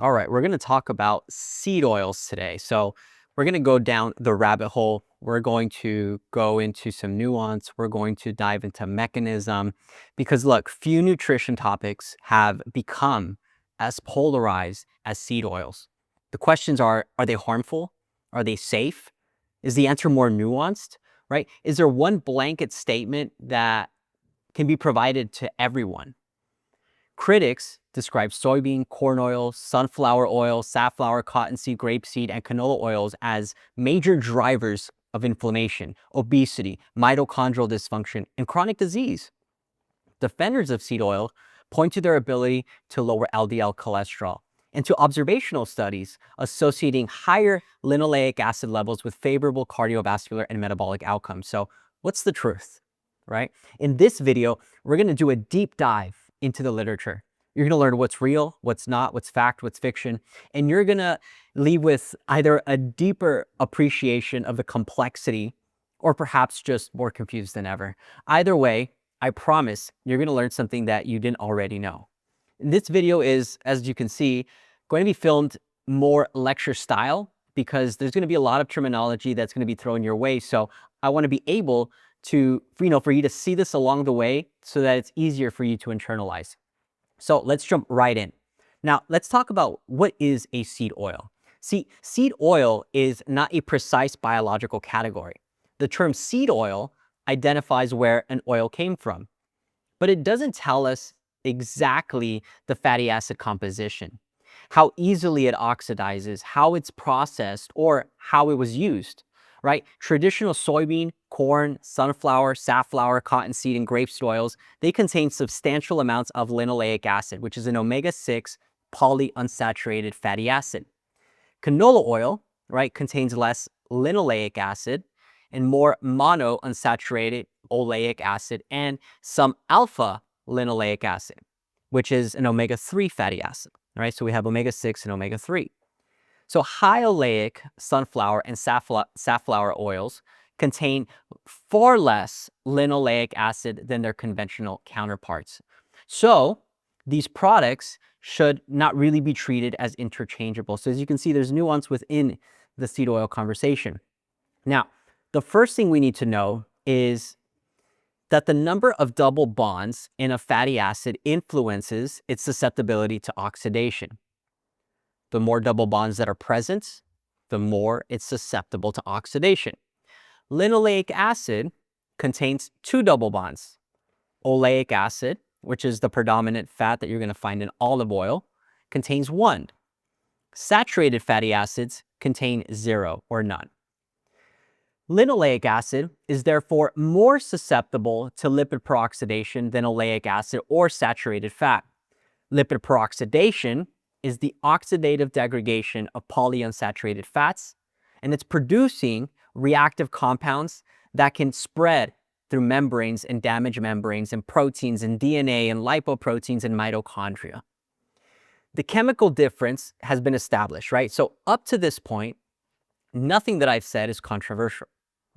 All right, we're going to talk about seed oils today. So we're going to go down the rabbit hole. We're going to go into some nuance. We're going to dive into mechanism because look, few nutrition topics have become as polarized as seed oils. The questions are they harmful? Are they safe? Is the answer more nuanced, right? Is there one blanket statement that can be provided to everyone? Critics describe soybean, corn oil, sunflower oil, safflower, cottonseed, grapeseed, and canola oils as major drivers of inflammation, obesity, mitochondrial dysfunction, and chronic disease. Defenders of seed oil point to their ability to lower LDL cholesterol and to observational studies associating higher linoleic acid levels with favorable cardiovascular and metabolic outcomes. So what's the truth, right? In this video, we're going to do a deep dive into the literature. You're going to learn what's real, what's not, what's fact, what's fiction, and you're going to leave with either a deeper appreciation of the complexity or perhaps just more confused than ever. Either way, I promise you're going to learn something that you didn't already know. This video is, as you can see, going to be filmed more lecture style because there's going to be a lot of terminology that's going to be thrown your way. So I want to be able to, for you to see this along the way so that it's easier for you to internalize. So let's jump right in. Now, let's talk about what is a seed oil. See, seed oil is not a precise biological category. The term seed oil identifies where an oil came from, but it doesn't tell us exactly the fatty acid composition, how easily it oxidizes, how it's processed, or how it was used, right? Traditional soybean, corn, sunflower, safflower, cottonseed, and grapeseed oils, they contain substantial amounts of linoleic acid, which is an omega-6 polyunsaturated fatty acid. Canola oil, right, contains less linoleic acid and more monounsaturated oleic acid and some alpha linoleic acid, which is an omega-3 fatty acid, right? So we have omega-6 and omega-3. So high oleic sunflower and safflower oils contain far less linoleic acid than their conventional counterparts. So these products should not really be treated as interchangeable. So as you can see, there's nuance within the seed oil conversation. Now, the first thing we need to know is that the number of double bonds in a fatty acid influences its susceptibility to oxidation. The more double bonds that are present, the more it's susceptible to oxidation. Linoleic acid contains 2 double bonds. Oleic acid, which is the predominant fat that you're going to find in olive oil, contains 1. Saturated fatty acids contain 0 or none. Linoleic acid is therefore more susceptible to lipid peroxidation than oleic acid or saturated fat. Lipid peroxidation is the oxidative degradation of polyunsaturated fats, and it's producing reactive compounds that can spread through membranes and damage membranes and proteins and DNA and lipoproteins and mitochondria. The chemical difference has been established, right? So up to this point, nothing that I've said is controversial,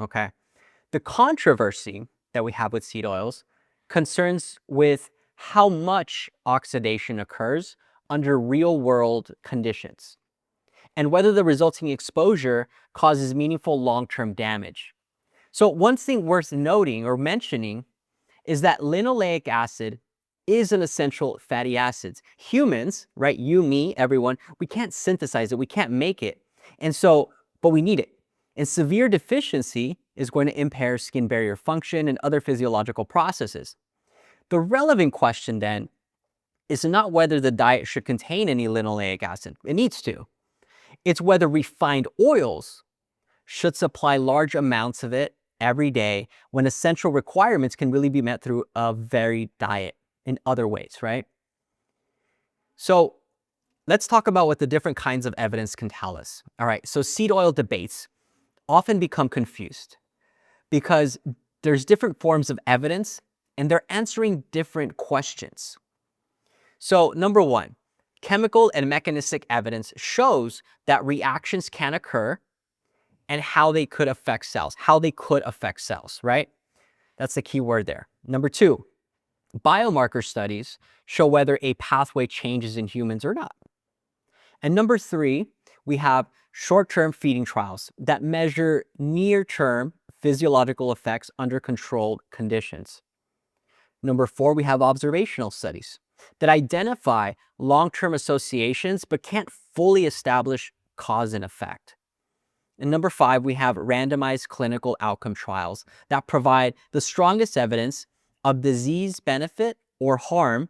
okay? The controversy that we have with seed oils concerns with how much oxidation occurs under real-world conditions and whether the resulting exposure causes meaningful long-term damage. So one thing worth noting or mentioning is that linoleic acid is an essential fatty acid. Humans, right, you, me, everyone, we can't synthesize it, we can't make it. And so, but we need it. And severe deficiency is going to impair skin barrier function and other physiological processes. The relevant question then is not whether the diet should contain any linoleic acid. It needs to. It's whether refined oils should supply large amounts of it every day when essential requirements can really be met through a varied diet in other ways, right? So let's talk about what the different kinds of evidence can tell us. All right, so seed oil debates often become confused because there's different forms of evidence and they're answering different questions. So number one, chemical and mechanistic evidence shows that reactions can occur and how they could affect cells, right? That's the key word there. Number two, biomarker studies show whether a pathway changes in humans or not. And number 3, we have short-term feeding trials that measure near-term physiological effects under controlled conditions. Number 4, we have observational studies that identify long-term associations but can't fully establish cause and effect. And number 5, we have randomized clinical outcome trials that provide the strongest evidence of disease benefit or harm.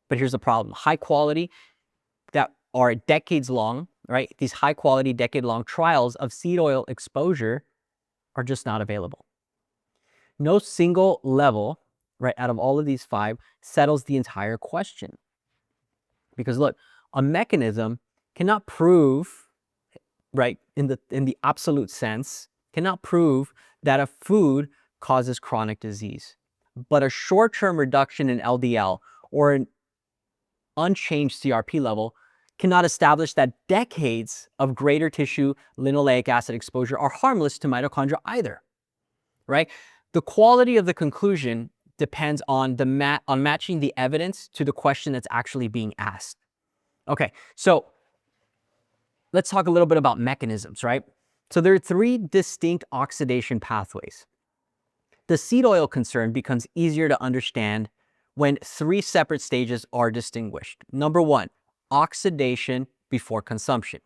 But here's the problem: high quality, that are decades long, right? These high quality, decade-long trials of seed oil exposure are just not available. No single level, right, out of all of these 5 settles the entire question. Because look, a mechanism cannot prove, right, in the absolute sense, cannot prove that a food causes chronic disease. But a short-term reduction in LDL or an unchanged CRP level cannot establish that decades of greater tissue linoleic acid exposure are harmless to mitochondria either, right? The quality of the conclusion depends on matching the evidence to the question that's actually being asked. Okay, so let's talk a little bit about mechanisms, right? So there are 3 distinct oxidation pathways. The seed oil concern becomes easier to understand when 3 separate stages are distinguished. Number 1, oxidation before consumption.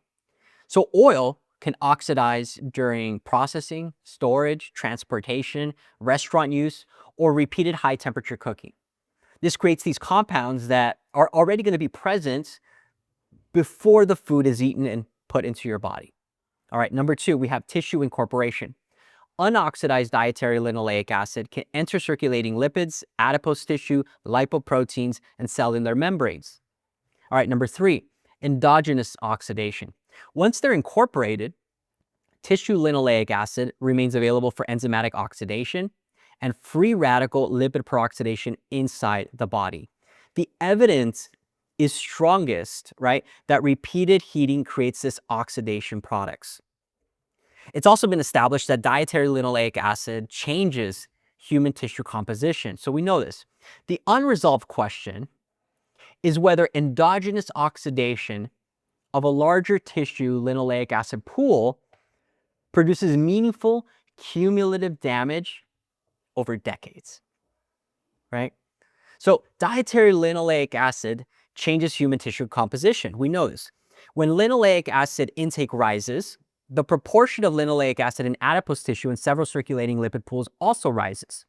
So oil can oxidize during processing, storage, transportation, restaurant use, or repeated high temperature cooking. This creates these compounds that are already going to be present before the food is eaten and put into your body. All right, number 2, we have tissue incorporation. Unoxidized dietary linoleic acid can enter circulating lipids, adipose tissue, lipoproteins, and cellular membranes. All right, number 3, endogenous oxidation. Once they're incorporated, tissue linoleic acid remains available for enzymatic oxidation and free radical lipid peroxidation inside the body. The evidence is strongest, right, that repeated heating creates this oxidation products. It's also been established that dietary linoleic acid changes human tissue composition. So we know this. The unresolved question is whether endogenous oxidation of a larger tissue linoleic acid pool produces meaningful cumulative damage over decades, right? So dietary linoleic acid changes human tissue composition. We know this. When linoleic acid intake rises, the proportion of linoleic acid in adipose tissue and several circulating lipid pools also rises.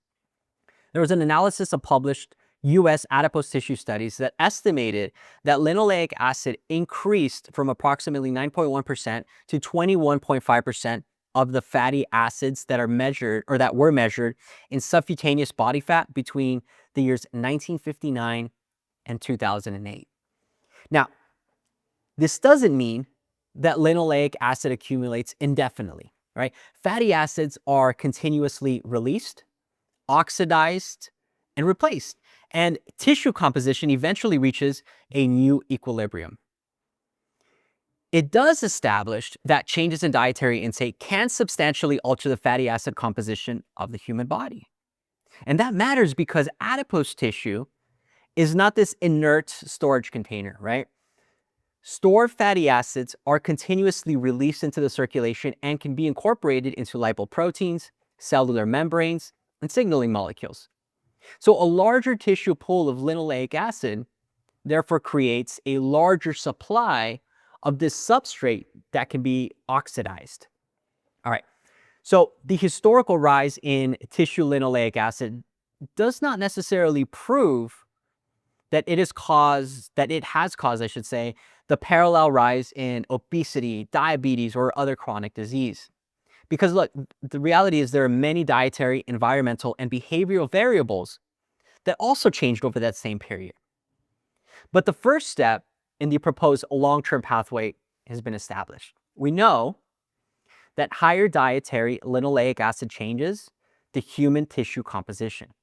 There was an analysis of published US adipose tissue studies that estimated that linoleic acid increased from approximately 9.1% to 21.5% of the fatty acids that are measured or that were measured in subcutaneous body fat between the years 1959 and 2008. Now, this doesn't mean that linoleic acid accumulates indefinitely, right? Fatty acids are continuously released, oxidized, and replaced, and tissue composition eventually reaches a new equilibrium. It does establish that changes in dietary intake can substantially alter the fatty acid composition of the human body. And that matters because adipose tissue is not this inert storage container, right? Stored fatty acids are continuously released into the circulation and can be incorporated into lipoproteins, cellular membranes, and signaling molecules. So a larger tissue pool of linoleic acid therefore creates a larger supply of this substrate that can be oxidized. All right, so the historical rise in tissue linoleic acid does not necessarily prove that it has caused, I should say, the parallel rise in obesity, diabetes, or other chronic disease. Because look, the reality is there are many dietary, environmental, and behavioral variables that also changed over that same period. But the first step in the proposed long-term pathway has been established. We know that higher dietary linoleic acid changes the human tissue composition.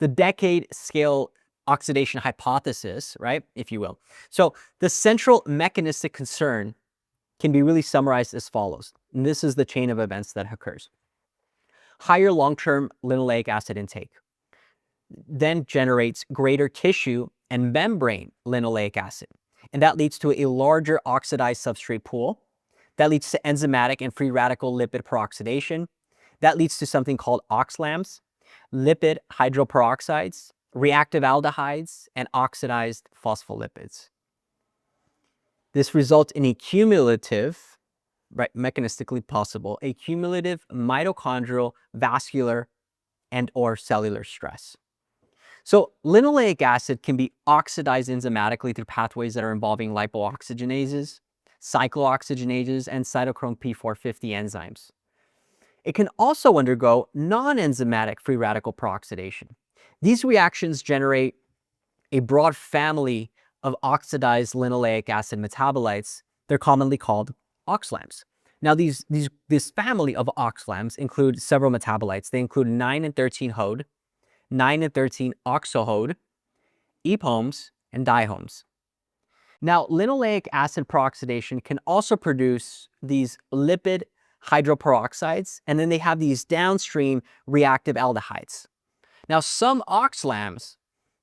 The decade scale oxidation hypothesis, right, if you will. So the central mechanistic concern can be really summarized as follows. And this is the chain of events that occurs. Higher long-term linoleic acid intake then generates greater tissue and membrane linoleic acid. and that leads to a larger oxidized substrate pool. That leads to enzymatic and free radical lipid peroxidation. That leads to something called OXLAMs, lipid hydroperoxides, reactive aldehydes, and oxidized phospholipids. This results in a cumulative, right, mechanistically possible, a cumulative mitochondrial, vascular, and or cellular stress. So linoleic acid can be oxidized enzymatically through pathways that are involving lipooxygenases, cyclooxygenases, and cytochrome P450 enzymes. It can also undergo non-enzymatic free radical peroxidation. These reactions generate a broad family of oxidized linoleic acid metabolites. They're commonly called OXLAMs. Now, this family of OXLAMs include several metabolites. They include 9 and 13 HODE, 9 and 13 oxo-HODE, epomes, and dihomes. Now, linoleic acid peroxidation can also produce these lipid hydroperoxides, and then they have these downstream reactive aldehydes. Now, some OXLAMs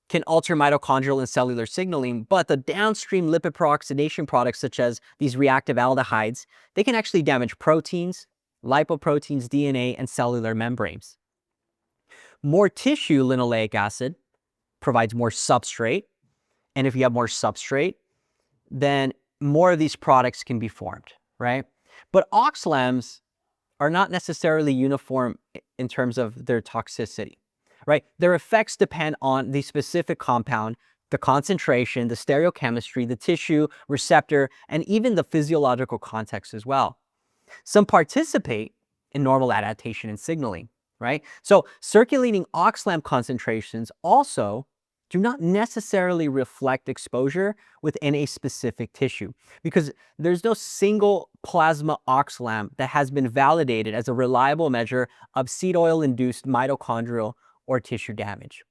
can alter mitochondrial and cellular signaling, but the downstream lipid peroxidation products, such as these reactive aldehydes, they can actually damage proteins, lipoproteins, DNA, and cellular membranes. More tissue linoleic acid provides more substrate, and if you have more substrate, then more of these products can be formed, right? But OXLAMs are not necessarily uniform in terms of their toxicity, right? Their effects depend on the specific compound, the concentration, the stereochemistry, the tissue, receptor, and even the physiological context as well. Some participate in normal adaptation and signaling, right? So circulating OXLAM concentrations also do not necessarily reflect exposure within a specific tissue, because there's no single plasma OXLAM that has been validated as a reliable measure of seed oil-induced mitochondrial or tissue damage.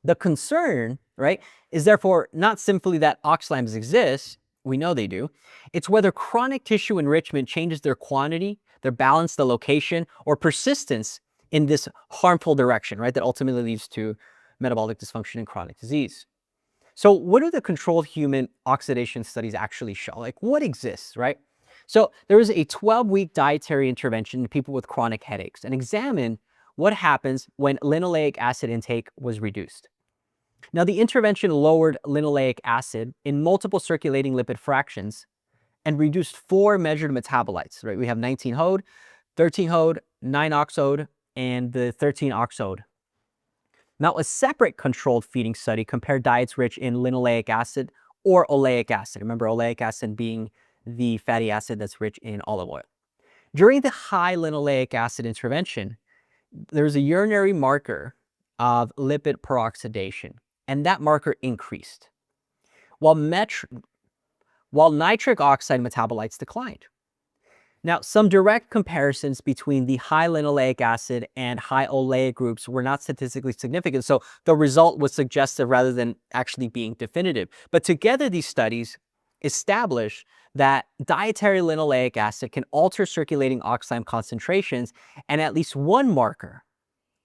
The concern, right, is therefore not simply that OXLAMs exist, we know they do, it's whether chronic tissue enrichment changes their quantity, their balance, the location, or persistence in this harmful direction, right, that ultimately leads to metabolic dysfunction and chronic disease. So what do the controlled human oxidation studies actually show? Like, what exists, right? So there was a 12-week dietary intervention in people with chronic headaches and examined what happens when linoleic acid intake was reduced. Now, the intervention lowered linoleic acid in multiple circulating lipid fractions and reduced 4 measured metabolites, right? We have 19 HODE, 13 HODE, 9 oxode, and the 13 oxode. Now, a separate controlled feeding study compared diets rich in linoleic acid or oleic acid. Remember, oleic acid being the fatty acid that's rich in olive oil. During the high linoleic acid intervention, there's a urinary marker of lipid peroxidation, and that marker increased, while nitric oxide metabolites declined. Now, some direct comparisons between the high linoleic acid and high oleic groups were not statistically significant, so the result was suggestive rather than actually being definitive. But together, these studies establish that dietary linoleic acid can alter circulating OXLAM concentrations and at least one marker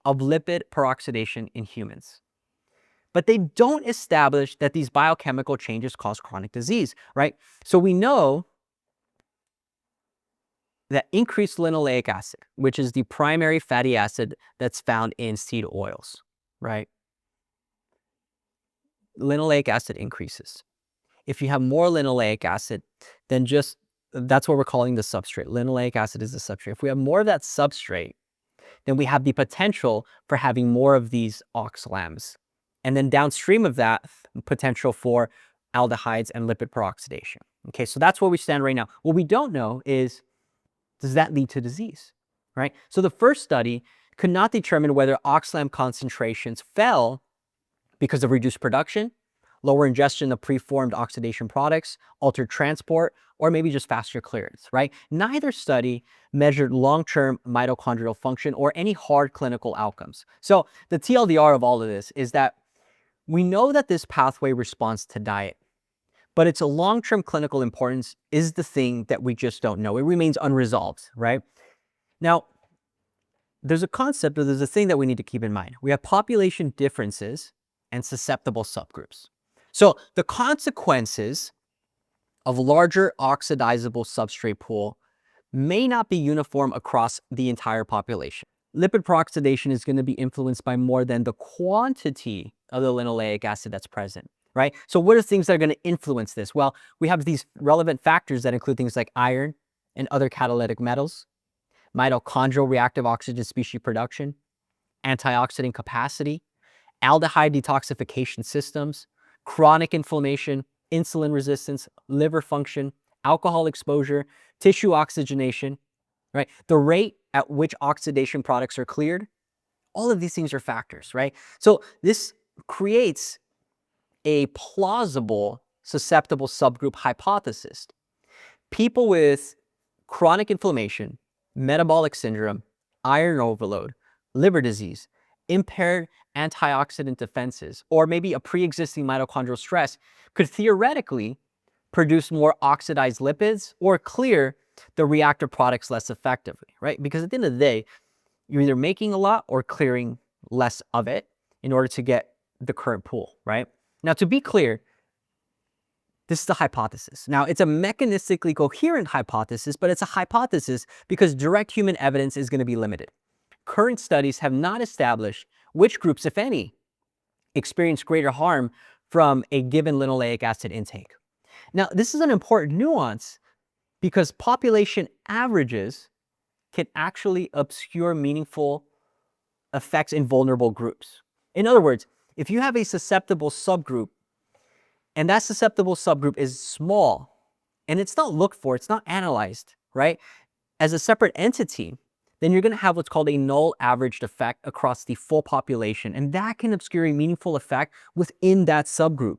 of lipid peroxidation in humans. But they don't establish that these biochemical changes cause chronic disease, right? So we know that increased linoleic acid, which is the primary fatty acid that's found in seed oils, right? Linoleic acid increases. If you have more linoleic acid, then that's what we're calling the substrate. Linoleic acid is the substrate. If we have more of that substrate, then we have the potential for having more of these OXLAMs. And then downstream of that, potential for aldehydes and lipid peroxidation. Okay, so that's where we stand right now. What we don't know is, does that lead to disease, right? So the first study could not determine whether OXLAM concentrations fell because of reduced production, lower ingestion of preformed oxidation products, altered transport, or maybe just faster clearance, right? Neither study measured long-term mitochondrial function or any hard clinical outcomes. So the TLDR of all of this is that we know that this pathway responds to diet, but its long-term clinical importance is the thing that we just don't know. It remains unresolved, right? Now, there's a concept, or there's a thing that we need to keep in mind. We have population differences and susceptible subgroups. So the consequences of larger oxidizable substrate pool may not be uniform across the entire population. Lipid peroxidation is going to be influenced by more than the quantity of the linoleic acid that's present, right? So what are things that are going to influence this? Well, we have these relevant factors that include things like iron and other catalytic metals, mitochondrial reactive oxygen species production, antioxidant capacity, aldehyde detoxification systems, chronic inflammation, insulin resistance, liver function, alcohol exposure, tissue oxygenation, right? The rate at which oxidation products are cleared, all of these things are factors, right? So this creates a plausible susceptible subgroup hypothesis. People with chronic inflammation, metabolic syndrome, iron overload, liver disease, impaired antioxidant defenses, or maybe a pre-existing mitochondrial stress could theoretically produce more oxidized lipids or clear the reactor products less effectively, right? Because at the end of the day, you're either making a lot or clearing less of it in order to get the current pool, right? Now, to be clear, this is a hypothesis. Now, it's a mechanistically coherent hypothesis, but it's a hypothesis because direct human evidence is going to be limited. Current studies have not established which groups, if any, experience greater harm from a given linoleic acid intake. Now, this is an important nuance because population averages can actually obscure meaningful effects in vulnerable groups. In other words, if you have a susceptible subgroup and that susceptible subgroup is small and it's not looked for, it's not analyzed, right, as a separate entity, then you're going to have what's called a null averaged effect across the full population, and that can obscure a meaningful effect within that subgroup.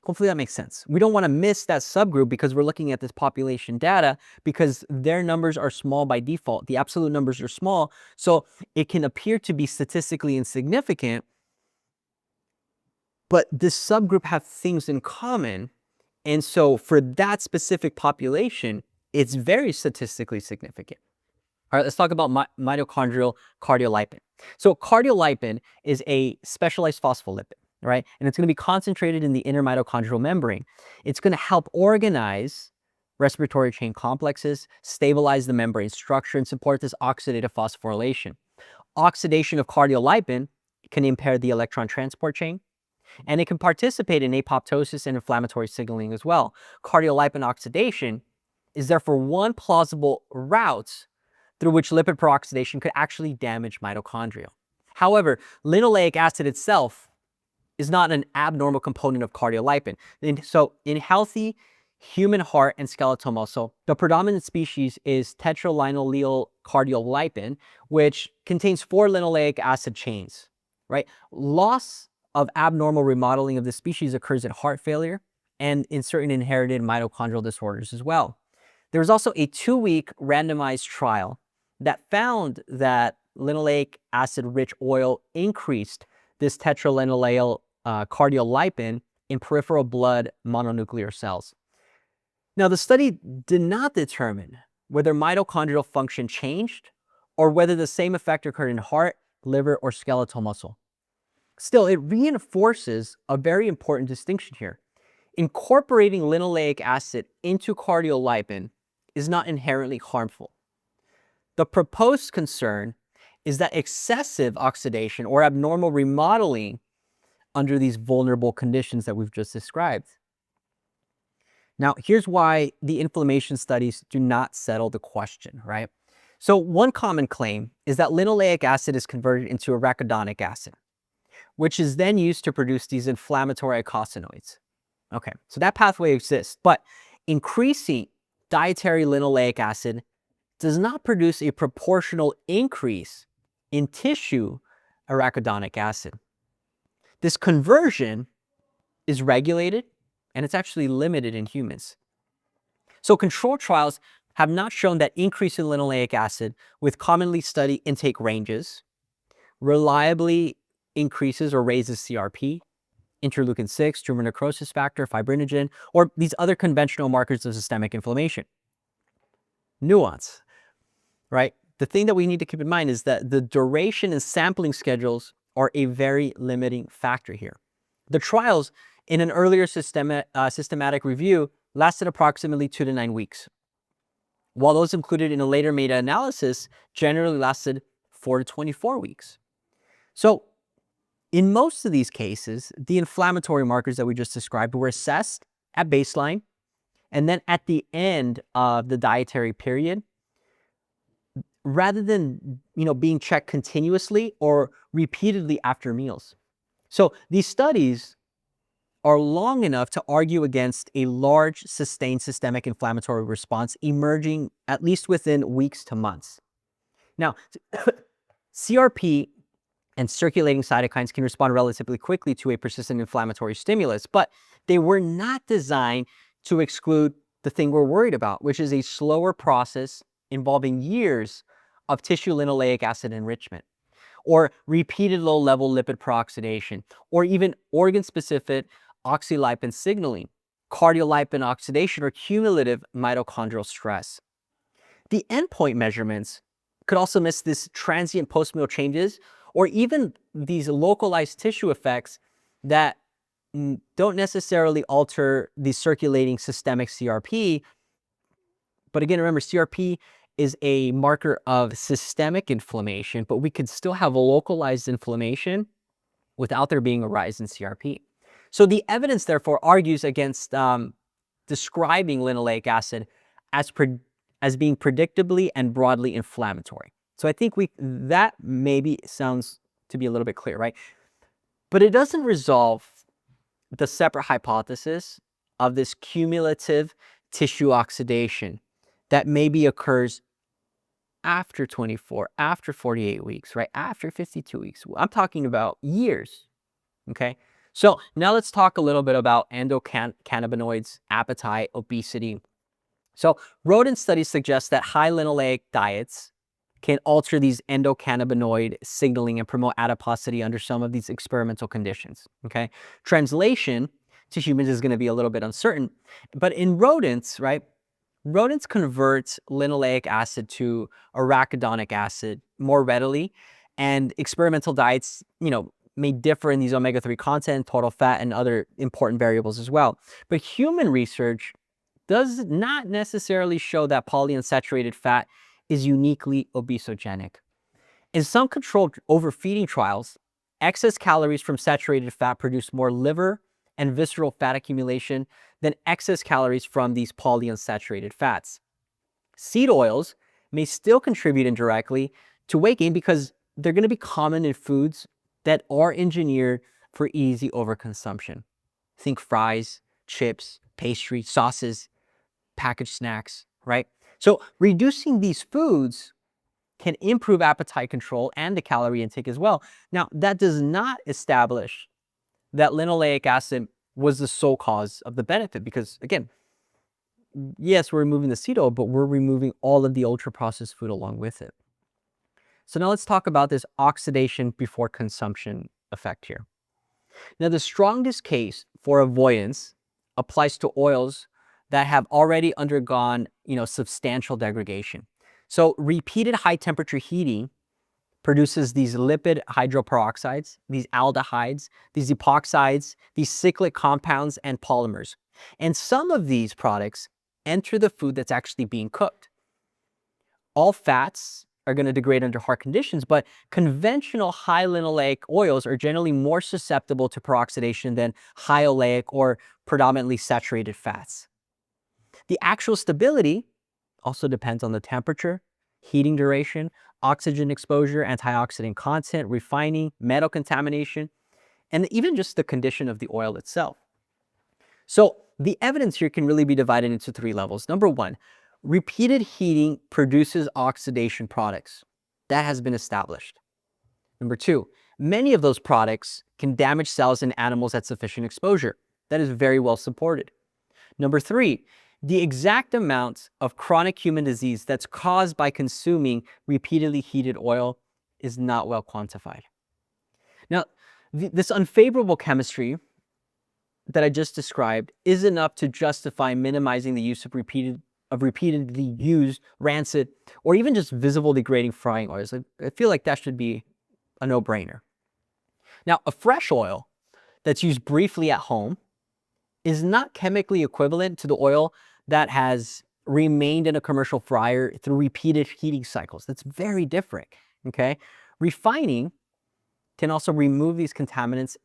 Hopefully that makes sense. We don't want to miss that subgroup because we're looking at this population data because their numbers are small by default. The absolute numbers are small, so it can appear to be statistically insignificant, but this subgroup have things in common, and so for that specific population, it's very statistically significant. All right, let's talk about mitochondrial cardiolipin. So cardiolipin is a specialized phospholipid, right? And it's going to be concentrated in the inner mitochondrial membrane. It's going to help organize respiratory chain complexes, stabilize the membrane structure, and support this oxidative phosphorylation. Oxidation of cardiolipin can impair the electron transport chain, and it can participate in apoptosis and inflammatory signaling as well. Cardiolipin oxidation is therefore one plausible route through which lipid peroxidation could actually damage mitochondria. However, linoleic acid itself is not an abnormal component of cardiolipin. So in healthy human heart and skeletal muscle, the predominant species is tetralinoleal cardiolipin, which contains 4 linoleic acid chains, right? Loss of abnormal remodeling of this species occurs in heart failure and in certain inherited mitochondrial disorders as well. There was also a 2-week randomized trial that found that linoleic acid-rich oil increased this tetralinoleal cardiolipin in peripheral blood mononuclear cells. Now, the study did not determine whether mitochondrial function changed or whether the same effect occurred in heart, liver, or skeletal muscle. Still, it reinforces a very important distinction here. Incorporating linoleic acid into cardiolipin is not inherently harmful. The proposed concern is that excessive oxidation or abnormal remodeling under these vulnerable conditions that we've just described. Now, here's why the inflammation studies do not settle the question, right? So one common claim is that linoleic acid is converted into arachidonic acid, which is then used to produce these inflammatory eicosanoids. Okay, so that pathway exists, but increasing dietary linoleic acid does not produce a proportional increase in tissue arachidonic acid. This conversion is regulated and it's actually limited in humans. So control trials have not shown that increase in linoleic acid with commonly studied intake ranges reliably increases or raises CRP, interleukin-6, tumor necrosis factor, fibrinogen, or these other conventional markers of systemic inflammation. Nuance, right? The thing that we need to keep in mind is that the duration and sampling schedules are a very limiting factor here. The trials in an earlier systematic review lasted approximately 2 to 9 weeks, while those included in a later meta-analysis generally lasted 4 to 24 weeks. So in most of these cases, the inflammatory markers that we just described were assessed at baseline, and then at the end of the dietary period, rather than being checked continuously or repeatedly after meals. So these studies are long enough to argue against a large sustained systemic inflammatory response emerging at least within weeks to months. Now, CRP and circulating cytokines can respond relatively quickly to a persistent inflammatory stimulus, but they were not designed to exclude the thing we're worried about, which is a slower process involving years of tissue linoleic acid enrichment, or repeated low-level lipid peroxidation, or even organ-specific oxylipin signaling, cardiolipin oxidation, or cumulative mitochondrial stress. The endpoint measurements could also miss this transient post-meal changes, or even these localized tissue effects that don't necessarily alter the circulating systemic CRP. But again, remember, CRP is a marker of systemic inflammation, but we could still have a localized inflammation without there being a rise in CRP. So the evidence, therefore, argues against describing linoleic acid as being predictably and broadly inflammatory. So I think that maybe sounds to be a little bit clear, right? But it doesn't resolve the separate hypothesis of this cumulative tissue oxidation that maybe occurs after 24, after 48 weeks, right? After 52 weeks. I'm talking about years, okay? So now let's talk a little bit about endocannabinoids, appetite, obesity. So rodent studies suggest that high linoleic diets can alter these endocannabinoid signaling and promote adiposity under some of these experimental conditions, okay? Translation to humans is going to be a little bit uncertain, but in rodents, right, rodents convert linoleic acid to arachidonic acid more readily, and experimental diets, may differ in these omega-3 content, total fat, and other important variables as well. But human research does not necessarily show that polyunsaturated fat is uniquely obesogenic. In some controlled overfeeding trials, excess calories from saturated fat produce more liver and visceral fat accumulation than excess calories from these polyunsaturated fats. Seed oils may still contribute indirectly to weight gain because they're going to be common in foods that are engineered for easy overconsumption. Think fries, chips, pastry, sauces, packaged snacks, right? So reducing these foods can improve appetite control and the calorie intake as well. Now, that does not establish that linoleic acid was the sole cause of the benefit because, again, yes, we're removing the seed oil, but we're removing all of the ultra-processed food along with it. So now let's talk about this oxidation before consumption effect here. Now, the strongest case for avoidance applies to oils that have already undergone, substantial degradation. So repeated high temperature heating produces these lipid hydroperoxides, these aldehydes, these epoxides, these cyclic compounds, and polymers. And some of these products enter the food that's actually being cooked. All fats are going to degrade under hard conditions, but conventional high linoleic oils are generally more susceptible to peroxidation than high oleic or predominantly saturated fats. The actual stability also depends on the temperature, heating duration, oxygen exposure, antioxidant content, refining, metal contamination, and even just the condition of the oil itself. So the evidence here can really be divided into 3 levels. Number 1, repeated heating produces oxidation products. That has been established. Number 2, many of those products can damage cells in animals at sufficient exposure. That is very well supported. Number 3, the exact amount of chronic human disease that's caused by consuming repeatedly heated oil is not well quantified. Now, this unfavorable chemistry that I just described is enough to justify minimizing the use of repeatedly used rancid or even just visible degrading frying oils. I feel like that should be a no-brainer. Now, a fresh oil that's used briefly at home is not chemically equivalent to the oil that has remained in a commercial fryer through repeated heating cycles. That's very different, okay? Refining can also remove these contaminants,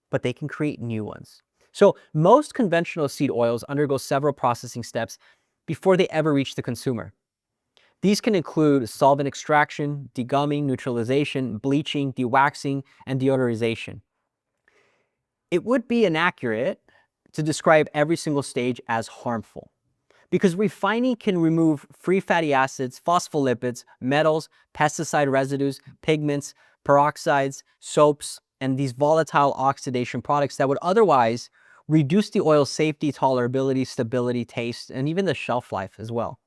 but they can create new ones. So most conventional seed oils undergo several processing steps before they ever reach the consumer. These can include solvent extraction, degumming, neutralization, bleaching, dewaxing, and deodorization. It would be inaccurate to describe every single stage as harmful because refining can remove free fatty acids, phospholipids, metals, pesticide residues, pigments, peroxides, soaps, and these volatile oxidation products that would otherwise reduce the oil's safety, tolerability, stability, taste, and even the shelf life as well.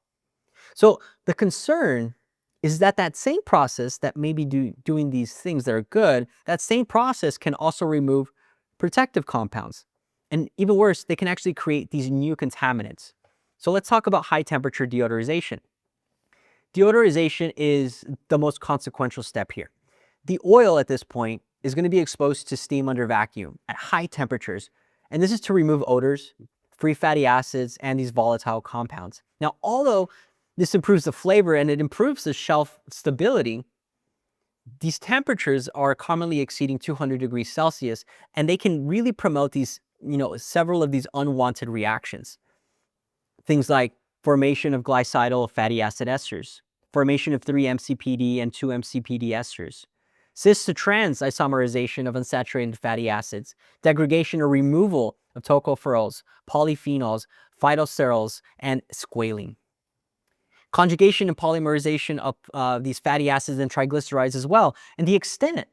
So the concern is that that same process that may be doing these things that are good, that same process can also remove protective compounds. And even worse, they can actually create these new contaminants. So let's talk about high temperature deodorization. Deodorization is the most consequential step here. The oil at this point is going to be exposed to steam under vacuum at high temperatures. And this is to remove odors, free fatty acids, and these volatile compounds. Now, although this improves the flavor and it improves the shelf stability, these temperatures are commonly exceeding 200 degrees Celsius, and they can really promote these, several of these unwanted reactions. Things like formation of glicidal fatty acid esters, formation of 3-MCPD and 2-MCPD esters, cis to trans isomerization of unsaturated fatty acids, degradation or removal of tocopherols, polyphenols, phytosterols, and squalene. Conjugation and polymerization of these fatty acids and triglycerides as well. And the extent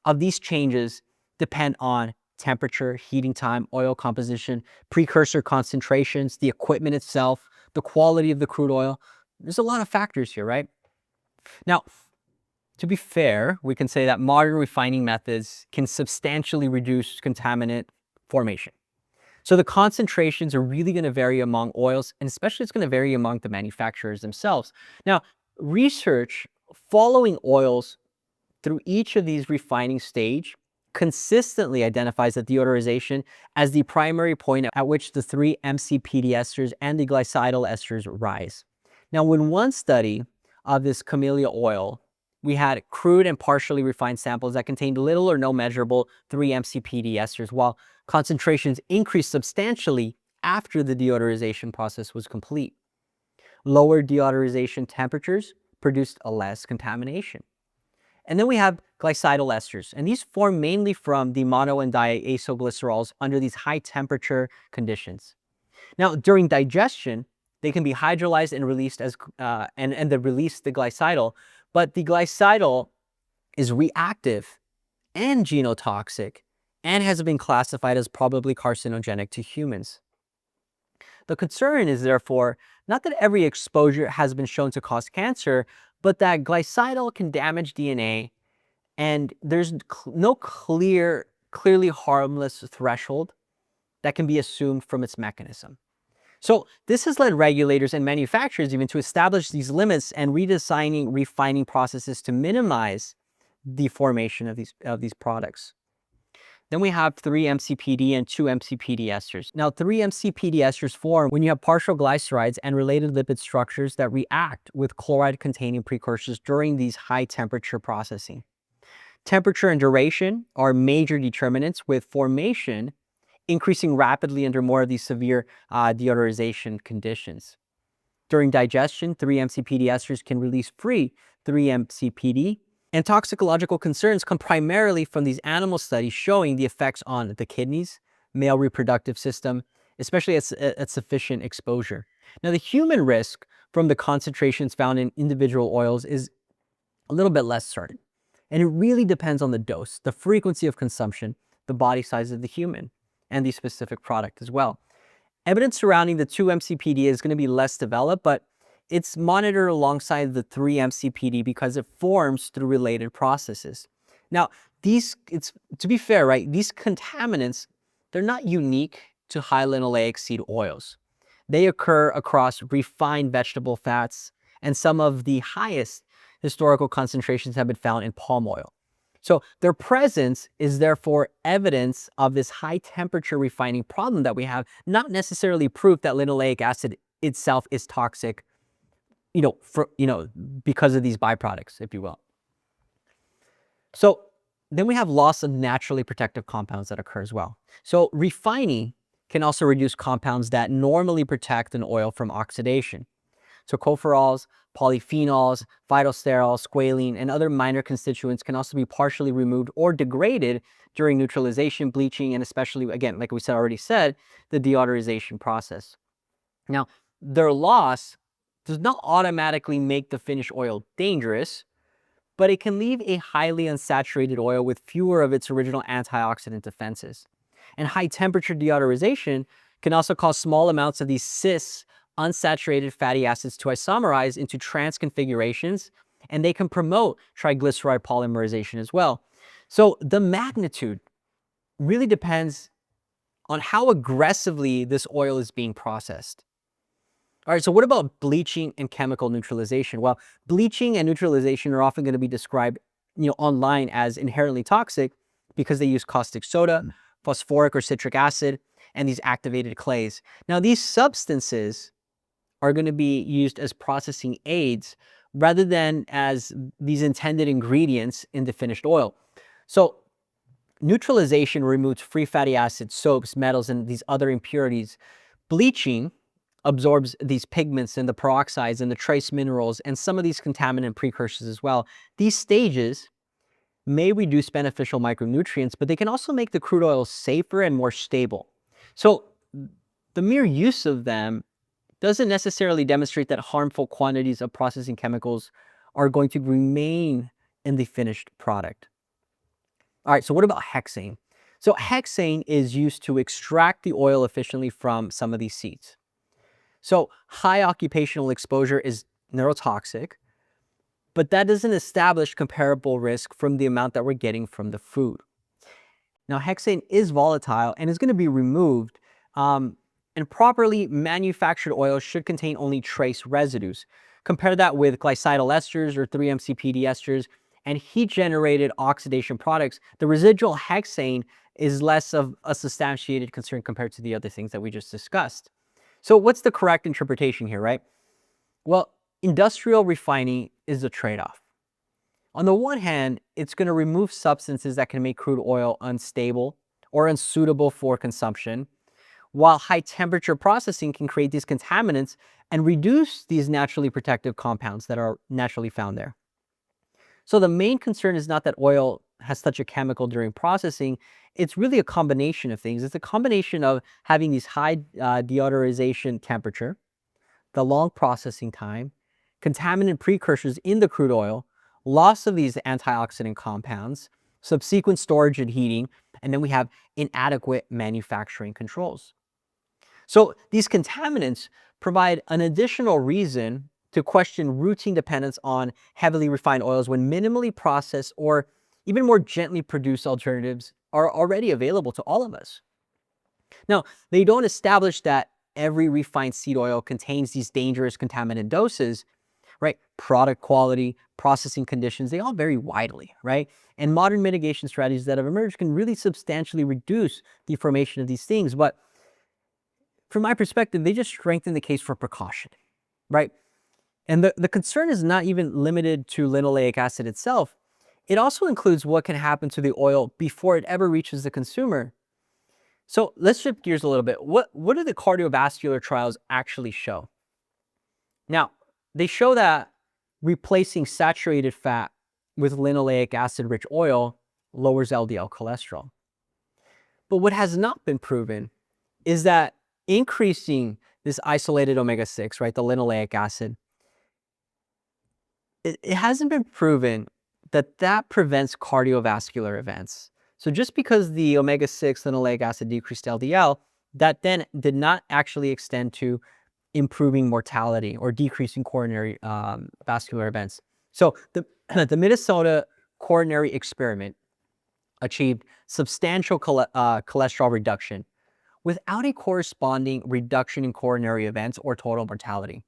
of these changes depend on temperature, heating time, oil composition, precursor concentrations, the equipment itself, the quality of the crude oil. There's a lot of factors here, right? Now, to be fair, we can say that modern refining methods can substantially reduce contaminant formation. So the concentrations are really going to vary among oils, and especially it's going to vary among the manufacturers themselves. Now, research following oils through each of these refining stage consistently identifies the deodorization as the primary point at which the 3-MCPD esters and the glicidal esters rise. Now, in one study of this camellia oil, we had crude and partially refined samples that contained little or no measurable 3-MCPD esters, while concentrations increased substantially after the deodorization process was complete. Lower deodorization temperatures produced less contamination. And then we have glicidal esters, and these form mainly from the mono and diacylglycerols under these high temperature conditions. Now, during digestion, they can be hydrolyzed and released as and they release the glicidal, but the glicidal is reactive and genotoxic and has been classified as probably carcinogenic to humans. The concern is therefore not that every exposure has been shown to cause cancer, but that glicidal can damage DNA, and there's no clearly harmless threshold that can be assumed from its mechanism. So this has led regulators and manufacturers even to establish these limits and redesigning refining processes to minimize the formation of these products. Then we have 3-MCPD and 2-MCPD esters. Now, 3-MCPD esters form when you have partial glycerides and related lipid structures that react with chloride-containing precursors during these high-temperature processing. Temperature and duration are major determinants, with formation increasing rapidly under more of these severe deodorization conditions. During digestion, 3-MCPD esters can release free 3-MCPD, and toxicological concerns come primarily from these animal studies showing the effects on the kidneys, male reproductive system, especially at sufficient exposure. Now, the human risk from the concentrations found in individual oils is a little bit less certain, and it really depends on the dose, the frequency of consumption, the body size of the human, and the specific product as well. Evidence surrounding the 2-MCPD is going to be less developed, but it's monitored alongside the 3-MCPD because it forms through related processes. Now, to be fair, right, these contaminants, they're not unique to high linoleic seed oils. They occur across refined vegetable fats, and some of the highest historical concentrations have been found in palm oil. So their presence is therefore evidence of this high temperature refining problem that we have, not necessarily proof that linoleic acid itself is toxic, because of these byproducts, if you will. So then we have loss of naturally protective compounds that occur as well. So refining can also reduce compounds that normally protect an oil from oxidation. So tocopherols, polyphenols, phytosterols, squalene, and other minor constituents can also be partially removed or degraded during neutralization, bleaching, and especially, again, like we already said, the deodorization process. Now, their loss does not automatically make the finished oil dangerous, but it can leave a highly unsaturated oil with fewer of its original antioxidant defenses. And high temperature deodorization can also cause small amounts of these cis unsaturated fatty acids to isomerize into trans configurations, and they can promote triglyceride polymerization as well. So the magnitude really depends on how aggressively this oil is being processed. All right, so what about bleaching and chemical neutralization? Well, bleaching and neutralization are often going to be described, online as inherently toxic because they use caustic soda, phosphoric or citric acid, and these activated clays. Now, these substances are going to be used as processing aids rather than as these intended ingredients in the finished oil. So neutralization removes free fatty acids, soaps, metals, and these other impurities. Bleaching absorbs these pigments and the peroxides and the trace minerals and some of these contaminant precursors as well. These stages may reduce beneficial micronutrients, but they can also make the crude oil safer and more stable. So the mere use of them doesn't necessarily demonstrate that harmful quantities of processing chemicals are going to remain in the finished product. All right, so what about hexane? So hexane is used to extract the oil efficiently from some of these seeds. So high occupational exposure is neurotoxic, but that doesn't establish comparable risk from the amount that we're getting from the food. Now, hexane is volatile and is going to be removed, and properly manufactured oils should contain only trace residues. Compare that with glycidyl esters or 3-MCPD esters and heat-generated oxidation products. The residual hexane is less of a substantiated concern compared to the other things that we just discussed. So what's the correct interpretation here, right? Well, industrial refining is a trade-off. On the one hand, it's going to remove substances that can make crude oil unstable or unsuitable for consumption, while high temperature processing can create these contaminants and reduce these naturally protective compounds that are naturally found there. So the main concern is not that oil has such a chemical during processing. It's really a combination of things. It's a combination of having these high deodorization temperature, the long processing time, contaminant precursors in the crude oil, loss of these antioxidant compounds, subsequent storage and heating, and then we have inadequate manufacturing controls. So these contaminants provide an additional reason to question routine dependence on heavily refined oils when minimally processed or even more gently produced alternatives are already available to all of us. Now, they don't establish that every refined seed oil contains these dangerous contaminant doses, right? Product quality, processing conditions, they all vary widely, right? And modern mitigation strategies that have emerged can really substantially reduce the formation of these things. But from my perspective, they just strengthen the case for precaution, right? And the concern is not even limited to linoleic acid itself. It also includes what can happen to the oil before it ever reaches the consumer. So let's shift gears a little bit. What do the cardiovascular trials actually show? Now, they show that replacing saturated fat with linoleic acid-rich oil lowers LDL cholesterol. But what has not been proven is that increasing this isolated omega-6, right, the linoleic acid, it hasn't been proven that that prevents cardiovascular events. So just because the omega-6 linoleic acid decreased LDL, that then did not actually extend to improving mortality or decreasing coronary vascular events. So the Minnesota coronary experiment achieved substantial cholesterol reduction without a corresponding reduction in coronary events or total mortality.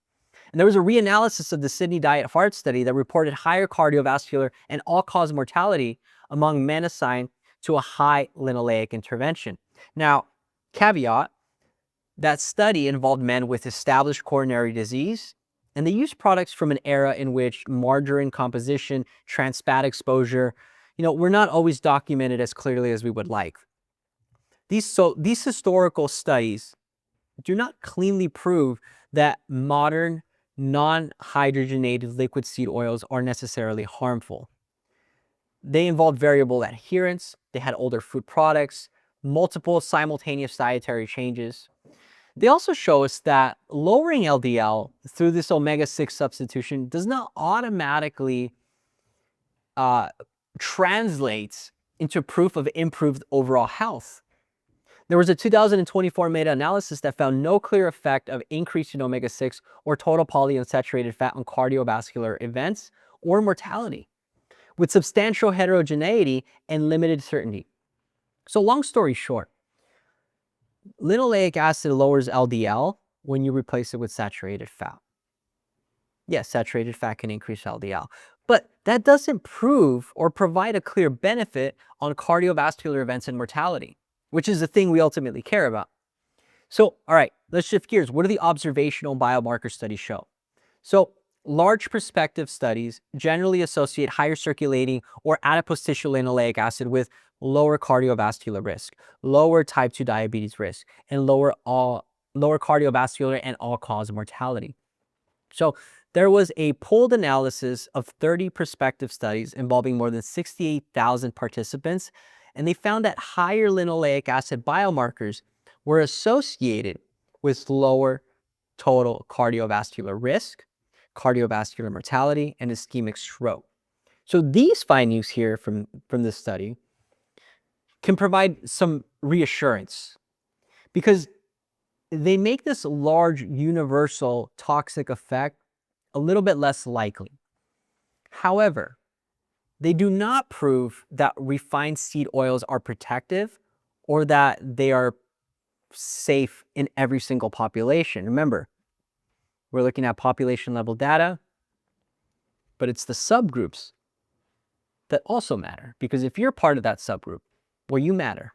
And there was a reanalysis of the Sydney Diet Heart Study that reported higher cardiovascular and all-cause mortality among men assigned to a high linoleic intervention. Now, caveat, that study involved men with established coronary disease, and they used products from an era in which margarine composition, trans fat exposure, were not always documented as clearly as we would like. These historical studies do not cleanly prove that modern non-hydrogenated liquid seed oils are necessarily harmful. They involved variable adherence, they had older food products, multiple simultaneous dietary changes. They also show us that lowering LDL through this omega-6 substitution does not automatically translate into proof of improved overall health. There was a 2024 meta-analysis that found no clear effect of increase in omega-6 or total polyunsaturated fat on cardiovascular events or mortality, with substantial heterogeneity and limited certainty. So long story short, linoleic acid lowers LDL when you replace it with saturated fat. Yes, saturated fat can increase LDL, but that doesn't prove or provide a clear benefit on cardiovascular events and mortality, which is the thing we ultimately care about. So, all right, let's shift gears. What do the observational biomarker studies show? So, large prospective studies generally associate higher circulating or adipose tissue linoleic acid with lower cardiovascular risk, lower type 2 diabetes risk, and lower cardiovascular and all-cause mortality. So there was a pooled analysis of 30 prospective studies involving more than 68,000 participants, and they found that higher linoleic acid biomarkers were associated with lower total cardiovascular risk, cardiovascular mortality, and ischemic stroke. So these findings here from this study can provide some reassurance because they make this large universal toxic effect a little bit less likely. However, they do not prove that refined seed oils are protective or that they are safe in every single population. Remember, we're looking at population level data, but it's the subgroups that also matter, because if you're part of that subgroup, well, you matter,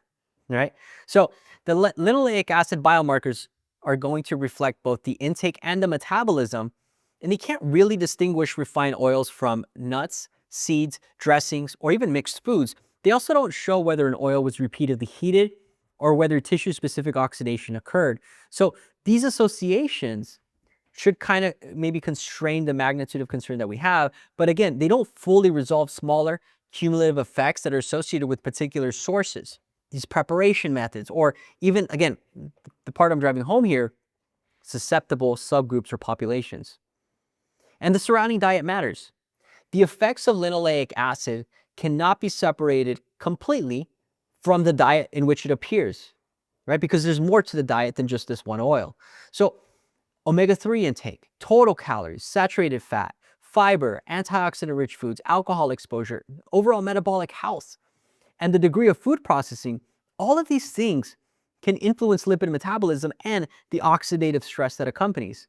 right? So the linoleic acid biomarkers are going to reflect both the intake and the metabolism, and they can't really distinguish refined oils from nuts, seeds, dressings, or even mixed foods. They also don't show whether an oil was repeatedly heated or whether tissue-specific oxidation occurred. So these associations should kind of maybe constrain the magnitude of concern that we have. But again, they don't fully resolve smaller cumulative effects that are associated with particular sources, these preparation methods, or even, again, the part I'm driving home here, susceptible subgroups or populations. And the surrounding diet matters. The effects of linoleic acid cannot be separated completely from the diet in which it appears, right? Because there's more to the diet than just this one oil. So omega-3 intake, total calories, saturated fat, fiber, antioxidant-rich foods, alcohol exposure, overall metabolic health, and the degree of food processing, all of these things can influence lipid metabolism and the oxidative stress that accompanies.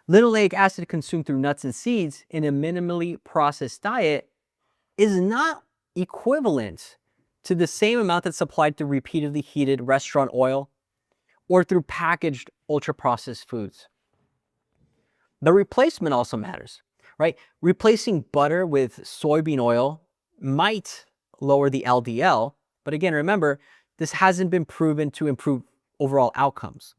Linoleic acid consumed through nuts and seeds in a minimally processed diet is not equivalent to the same amount that's supplied through repeatedly heated restaurant oil or through packaged ultra-processed foods. The replacement also matters, right? Replacing butter with soybean oil might lower the LDL, but again, remember, this hasn't been proven to improve overall outcomes.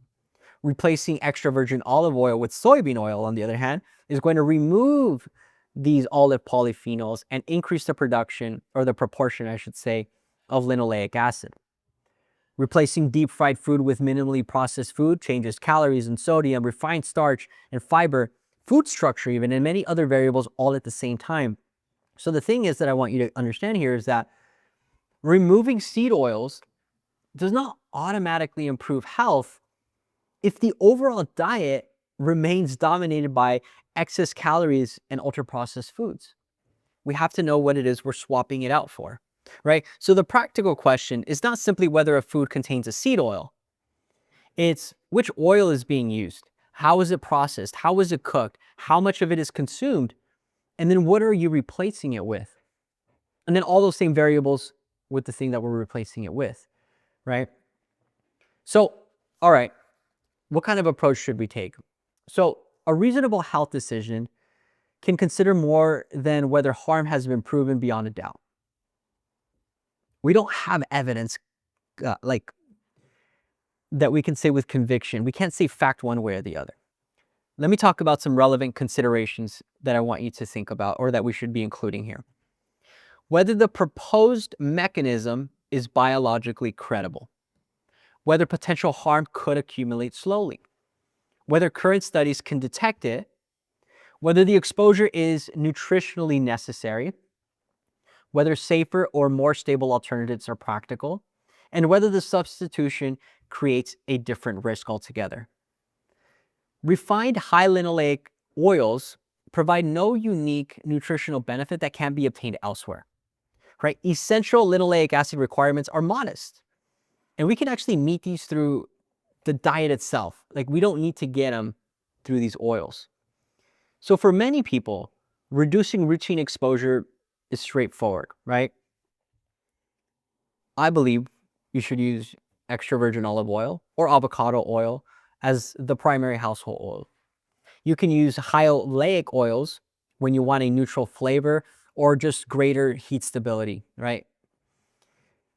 Replacing extra virgin olive oil with soybean oil, on the other hand, is going to remove these olive polyphenols and increase the production, or the proportion, I should say, of linoleic acid. Replacing deep fried food with minimally processed food changes calories and sodium, refined starch and fiber, food structure even, and many other variables all at the same time. So the thing is that I want you to understand here is that removing seed oils does not automatically improve health if the overall diet remains dominated by excess calories and ultra-processed foods. We have to know what it is we're swapping it out for, right? So the practical question is not simply whether a food contains a seed oil. It's which oil is being used, how is it processed, how is it cooked, how much of it is consumed, and then what are you replacing it with? And then all those same variables with the thing that we're replacing it with, right? So, all right, what kind of approach should we take? So a reasonable health decision can consider more than whether harm has been proven beyond a doubt. We don't have evidence like that we can say with conviction. We can't say fact one way or the other. Let me talk about some relevant considerations that I want you to think about, or that we should be including here. Whether the proposed mechanism is biologically credible, whether potential harm could accumulate slowly, whether current studies can detect it, whether the exposure is nutritionally necessary, whether safer or more stable alternatives are practical, and whether the substitution creates a different risk altogether. Refined high linoleic oils provide no unique nutritional benefit that can be obtained elsewhere, right? Essential linoleic acid requirements are modest, and we can actually meet these through the diet itself. Like, we don't need to get them through these oils. So for many people, reducing routine exposure is straightforward, right? I believe you should use extra virgin olive oil or avocado oil as the primary household oil. You can use high oleic oils when you want a neutral flavor or just greater heat stability, right?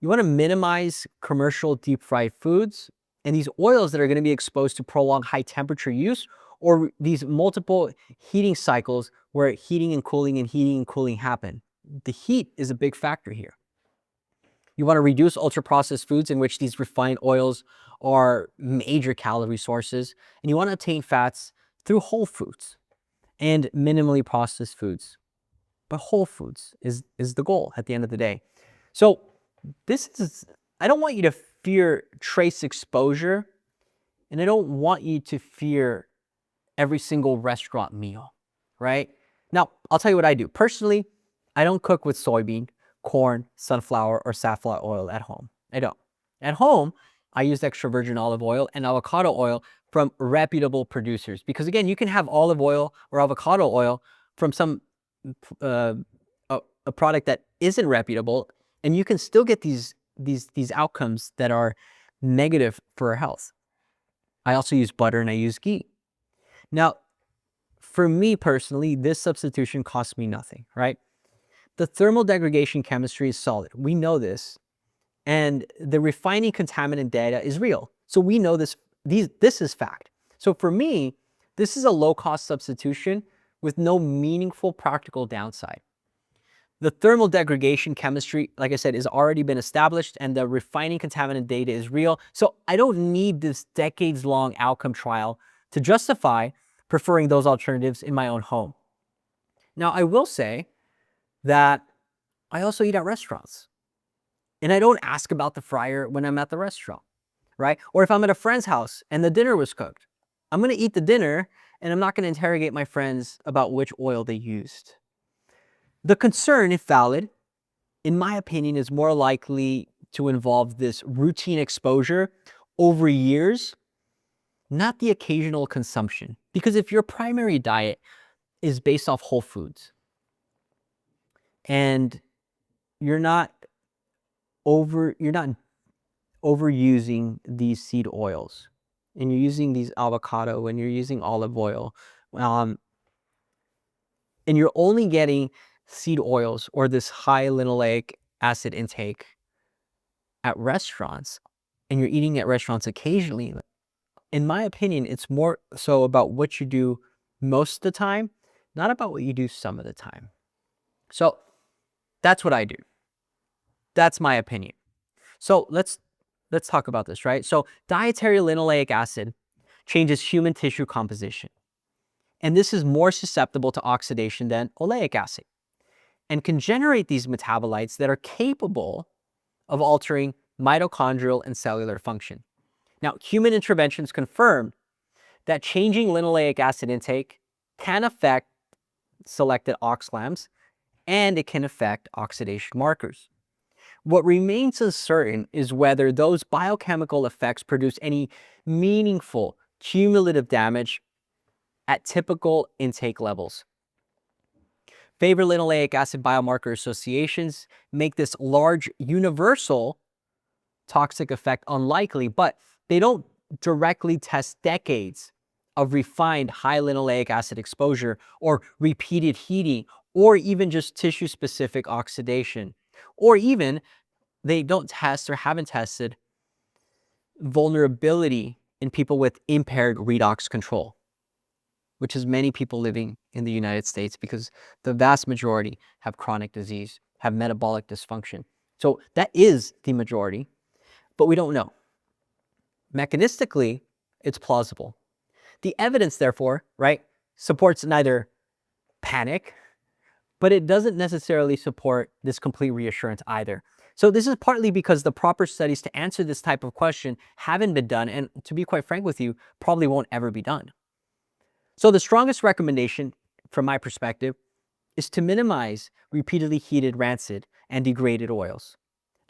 You want to minimize commercial deep fried foods and these oils that are going to be exposed to prolonged high temperature use, or these multiple heating cycles where heating and cooling happen. The heat is a big factor here. You want to reduce ultra-processed foods in which these refined oils are major calorie sources, and you want to obtain fats through whole foods and minimally processed foods. But whole foods is the goal at the end of the day. So I don't want you to fear trace exposure, and I don't want you to fear every single restaurant meal, right? Now, I'll tell you what I do. Personally, I don't cook with soybean, corn, sunflower, or safflower oil at home. I don't. At home, I use extra virgin olive oil and avocado oil from reputable producers. Because again, you can have olive oil or avocado oil from some a product that isn't reputable, and you can still get these outcomes that are negative for our health. I also use butter and I use ghee. Now, for me personally, this substitution costs me nothing, right? The thermal degradation chemistry is solid. We know this. And the refining contaminant data is real. So we know this is fact. So for me, this is a low-cost substitution with no meaningful practical downside. The thermal degradation chemistry, like I said, has already been established, and the refining contaminant data is real. So I don't need this decades-long outcome trial to justify preferring those alternatives in my own home. Now, I will say that I also eat at restaurants, and I don't ask about the fryer when I'm at the restaurant, right? Or if I'm at a friend's house and the dinner was cooked, I'm going to eat the dinner, and I'm not going to interrogate my friends about which oil they used. The concern, if valid, in my opinion, is more likely to involve this routine exposure over years, not the occasional consumption. Because if your primary diet is based off whole foods and you're not overusing these seed oils, and you're using these avocado and you're using olive oil, and you're only getting seed oils or this high linoleic acid intake at restaurants, and you're eating at restaurants occasionally, in my opinion, it's more so about what you do most of the time, not about what you do some of the time. So that's what I do. That's my opinion. So let's talk about this, right? So dietary linoleic acid changes human tissue composition. And this is more susceptible to oxidation than oleic acid, and can generate these metabolites that are capable of altering mitochondrial and cellular function. Now, human interventions confirm that changing linoleic acid intake can affect selected OXLAMs, and it can affect oxidation markers. What remains uncertain is whether those biochemical effects produce any meaningful cumulative damage at typical intake levels. Favorite linoleic acid biomarker associations make this large universal toxic effect unlikely, but they don't directly test decades of refined high linoleic acid exposure or repeated heating or even just tissue-specific oxidation. Or even they don't test or haven't tested vulnerability in people with impaired redox control, which is many people living in the United States because the vast majority have chronic disease, have metabolic dysfunction. So that is the majority, but we don't know. Mechanistically, it's plausible. The evidence, therefore, right, supports neither panic, but it doesn't necessarily support this complete reassurance either. So this is partly because the proper studies to answer this type of question haven't been done, and to be quite frank with you, probably won't ever be done. So the strongest recommendation, from my perspective, is to minimize repeatedly heated rancid and degraded oils.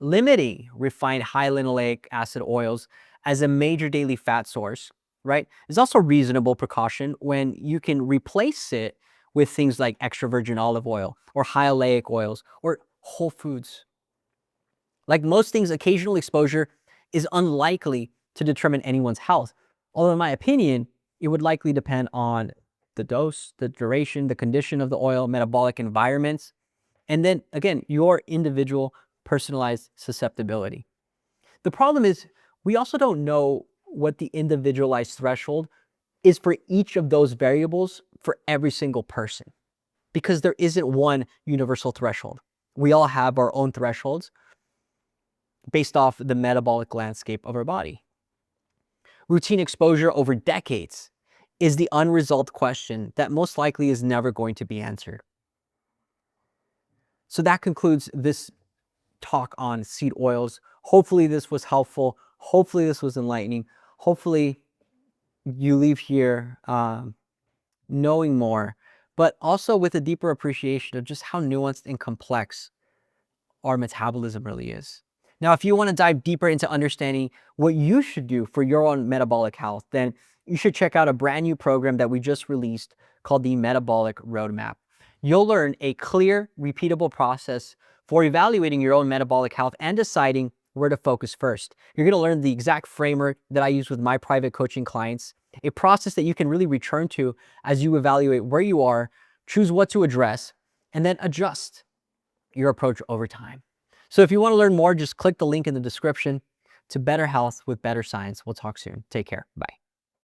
Limiting refined high linoleic acid oils as a major daily fat source, right, is also a reasonable precaution when you can replace it with things like extra virgin olive oil or high oleic oils or whole foods. Like most things, occasional exposure is unlikely to determine anyone's health. Although in my opinion, it would likely depend on the dose, the duration, the condition of the oil, metabolic environments, and then again, your individual personalized susceptibility. The problem is we also don't know what the individualized threshold is for each of those variables for every single person, because there isn't one universal threshold. We all have our own thresholds based off the metabolic landscape of our body. Routine exposure over decades is the unresolved question that most likely is never going to be answered. So that concludes this talk on seed oils. Hopefully this was helpful. Hopefully this was enlightening. Hopefully you leave here knowing more, but also with a deeper appreciation of just how nuanced and complex our metabolism really is. Now, if you want to dive deeper into understanding what you should do for your own metabolic health, then you should check out a brand new program that we just released called the Metabolic Roadmap. You'll learn a clear, repeatable process for evaluating your own metabolic health and deciding where to focus first. You're going to learn the exact framework that I use with my private coaching clients, a process that you can really return to as you evaluate where you are, choose what to address, and then adjust your approach over time. So if you want to learn more, just click the link in the description to better health with better science. We'll talk soon. Take care. Bye.